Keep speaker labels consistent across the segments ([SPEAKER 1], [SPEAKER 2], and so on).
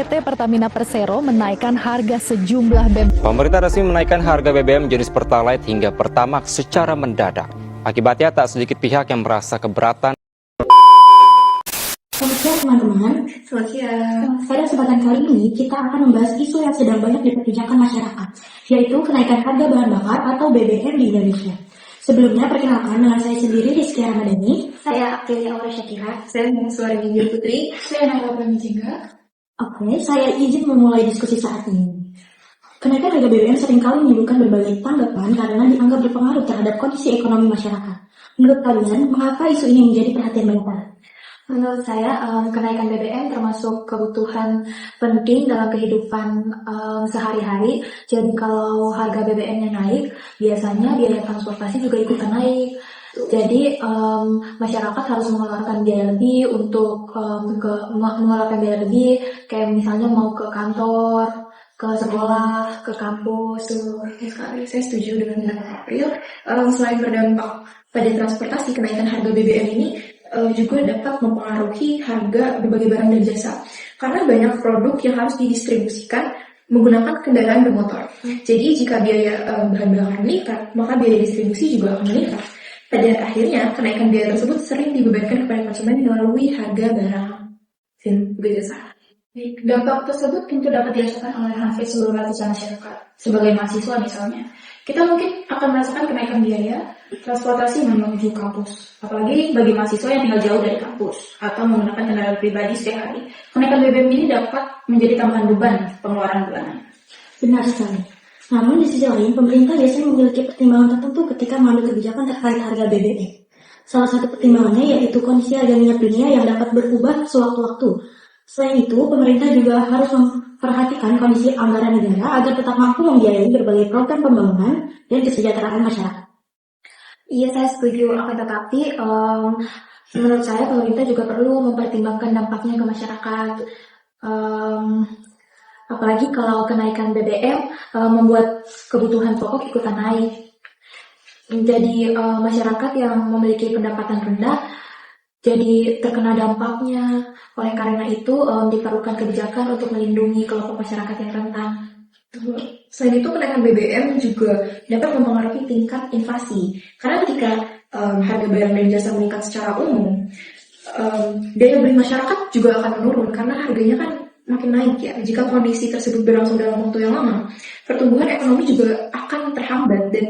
[SPEAKER 1] PT Pertamina Persero menaikkan harga sejumlah BBM.
[SPEAKER 2] Pemerintah resmi menaikkan harga BBM jenis Pertalite hingga Pertamax secara mendadak. Akibatnya tak sedikit pihak yang merasa keberatan.
[SPEAKER 3] Selamat siang teman-teman.
[SPEAKER 4] Selamat siang.
[SPEAKER 3] Pada kesempatan kali ini kita akan membahas isu yang sedang banyak diperbincangkan masyarakat, yaitu kenaikan harga bahan bakar atau BBM di Indonesia. Sebelumnya perkenalkan dengan saya sendiri Rizky Ramadhani.
[SPEAKER 4] Saya Aprilia Aura Syakira. Saya Suara Ginjal Putri. Saya Nara Pramijingga.
[SPEAKER 3] Oke, saya izin memulai diskusi saat ini. Kenaikan harga BBM seringkali menimbulkan berbagai tanggapan karena dianggap berpengaruh terhadap kondisi ekonomi masyarakat. Menurut kalian, mengapa isu ini menjadi perhatian banyak orang?
[SPEAKER 4] Menurut saya, kenaikan BBM termasuk kebutuhan penting dalam kehidupan sehari-hari. Jadi kalau harga BBM-nya naik, biasanya biaya transportasi juga ikutan naik. Jadi masyarakat harus mengeluarkan biaya lebih untuk mengeluarkan biaya lebih, kayak misalnya mau ke kantor, ke sekolah, ke kampus.
[SPEAKER 5] Sekali, saya setuju dengan April. Selain berdampak pada transportasi, kenaikan harga BBM ini juga dapat mempengaruhi harga berbagai barang dan jasa. Karena banyak produk yang harus didistribusikan menggunakan kendaraan bermotor. Jadi jika biaya bahan bakar meningkat, maka biaya distribusi juga akan meningkat. Pada akhirnya, kenaikan biaya tersebut sering dibebankan kepada konsumen melalui harga barang dan jasa.
[SPEAKER 6] Dampak tersebut tentu dapat dirasakan oleh hampir seluruh lapisan masyarakat. Sebagai mahasiswa misalnya, kita mungkin akan merasakan kenaikan biaya transportasi menuju kampus. Apalagi bagi mahasiswa yang tinggal jauh dari kampus atau menggunakan kendaraan pribadi setiap hari. Kenaikan BBM ini dapat menjadi tambahan beban pengeluaran bulanan.
[SPEAKER 3] Benar sekali. Namun di sisi lain, pemerintah biasanya memiliki pertimbangan tertentu ketika mengambil kebijakan terkait harga BBM. Salah satu pertimbangannya yaitu kondisi harga minyak dunia yang dapat berubah sewaktu-waktu. Selain itu, pemerintah juga harus memperhatikan kondisi anggaran negara agar tetap mampu membiayai berbagai program pembangunan dan kesejahteraan masyarakat.
[SPEAKER 4] Iya, saya setuju. Akan tetapi, menurut saya pemerintah juga perlu mempertimbangkan dampaknya ke masyarakat. Apalagi kalau kenaikan BBM membuat kebutuhan pokok ikutan naik. Jadi masyarakat yang memiliki pendapatan rendah jadi terkena dampaknya. Oleh karena itu diperlukan kebijakan untuk melindungi kelompok masyarakat yang rentan.
[SPEAKER 5] Selain itu, kenaikan BBM juga dapat mempengaruhi tingkat inflasi. Karena ketika harga barang dan jasa meningkat secara umum, daya beli masyarakat juga akan menurun karena harganya kan makin naik ya. Jika kondisi tersebut berlangsung dalam waktu yang lama, pertumbuhan ekonomi juga akan terhambat dan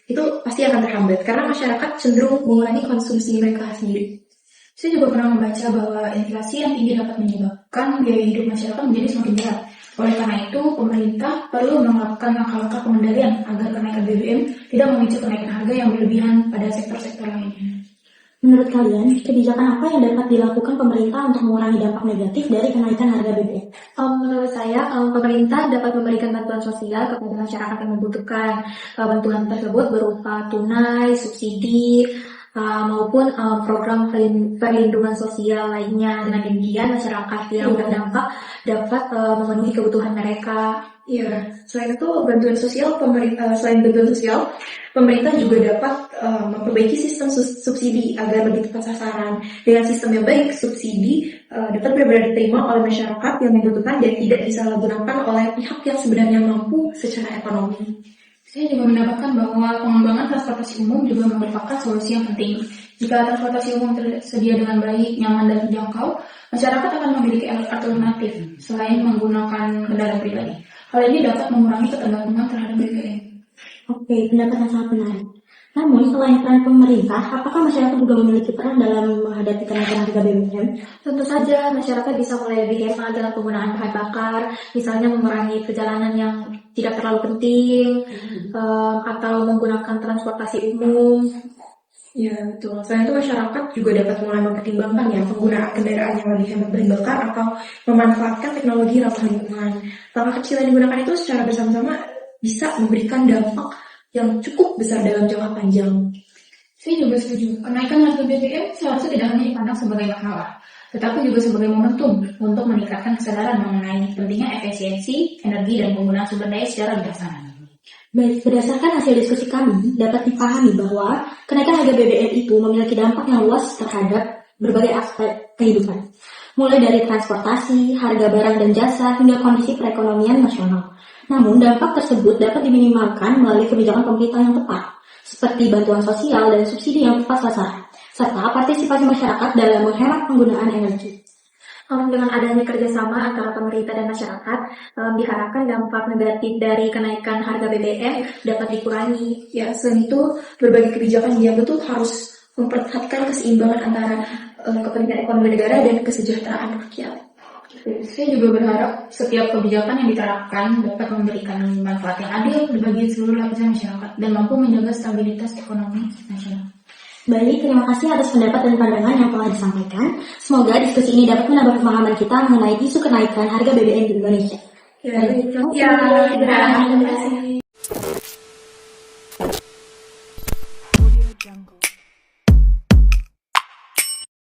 [SPEAKER 5] itu pasti akan terhambat karena masyarakat cenderung mengurangi konsumsi mereka sendiri.
[SPEAKER 6] Saya juga pernah membaca bahwa inflasi yang tinggi dapat menyebabkan biaya hidup masyarakat menjadi semakin berat. Oleh karena itu, pemerintah perlu melakukan langkah-langkah pengendalian agar kenaikan BBM tidak memicu kenaikan harga yang berlebihan pada sektor-sektor lainnya.
[SPEAKER 3] Menurut kalian, kebijakan apa yang dapat dilakukan pemerintah untuk mengurangi dampak negatif dari kenaikan harga BBM?
[SPEAKER 4] Menurut saya, pemerintah dapat memberikan bantuan sosial kepada masyarakat yang membutuhkan. Bantuan tersebut berupa tunai, subsidi, maupun program perlindungan sosial lainnya. Dengan demikian, masyarakat yang terdampak dapat memenuhi kebutuhan mereka.
[SPEAKER 5] Iya, selain itu selain bantuan sosial, pemerintah juga dapat memperbaiki sistem subsidi agar lebih tepat sasaran. Dengan sistem yang baik, subsidi dapat benar-benar diterima oleh masyarakat yang membutuhkan dan tidak disalahgunakan oleh pihak yang sebenarnya mampu secara ekonomi.
[SPEAKER 6] Saya juga mendapatkan bahwa pengembangan transportasi umum juga merupakan solusi yang penting. Jika transportasi umum tersedia dengan baik, nyaman, dan terjangkau, masyarakat akan memiliki alternatif selain menggunakan kendaraan pribadi. Hal ini dapat mengurangi ketergantungan terhadap BBM.
[SPEAKER 3] Oke, pendapat yang sangat menarik. Namun, selain peran pemerintah, apakah masyarakat juga memiliki peran dalam menghadapi kenaikan harga BBM?
[SPEAKER 4] Tentu saja, masyarakat bisa mulai lebih hemat dalam penggunaan bahan bakar, misalnya mengurangi perjalanan yang tidak terlalu penting, atau menggunakan transportasi umum.
[SPEAKER 5] Ya, betul. Selain itu, masyarakat juga dapat mulai mempertimbangkan ya penggunaan kendaraan yang lebih hemat bahan bakar atau memanfaatkan teknologi ramah lingkungan. Langkah kecil yang digunakan itu secara bersama-sama bisa memberikan dampak yang cukup besar dalam jangka panjang.
[SPEAKER 6] Saya juga setuju. Kenaikan harga BBM seharusnya tidak hanya dipandang sebagai masalah, tetapi juga sebagai momentum untuk meningkatkan kesadaran mengenai pentingnya efisiensi, energi, dan penggunaan sumber daya secara bijaksana.
[SPEAKER 3] Baik, berdasarkan hasil diskusi kami, dapat dipahami bahwa kenaikan harga BBM itu memiliki dampak yang luas terhadap berbagai aspek kehidupan, mulai dari transportasi, harga barang dan jasa, hingga kondisi perekonomian nasional. Namun, dampak tersebut dapat diminimalkan melalui kebijakan pemerintah yang tepat, seperti bantuan sosial dan subsidi yang tepat sasaran, serta partisipasi masyarakat dalam menghemat penggunaan energi.
[SPEAKER 4] Dengan adanya kerjasama antara pemerintah dan masyarakat, diharapkan dampak negatif dari kenaikan harga BBM dapat dikurangi.
[SPEAKER 5] Ya, selain itu, berbagai kebijakan yang betul harus memperhatikan keseimbangan antara kepentingan ekonomi negara dan kesejahteraan rakyat.
[SPEAKER 6] Saya juga berharap setiap kebijakan yang diterapkan dapat memberikan manfaat yang adil bagi seluruh lapisan masyarakat dan mampu menjaga stabilitas ekonomi nasional.
[SPEAKER 3] Baik, terima kasih atas pendapat dan pandangan yang telah disampaikan. Semoga diskusi ini dapat menambah pemahaman kita mengenai isu kenaikan harga BBM di Indonesia.
[SPEAKER 5] Terima kasih.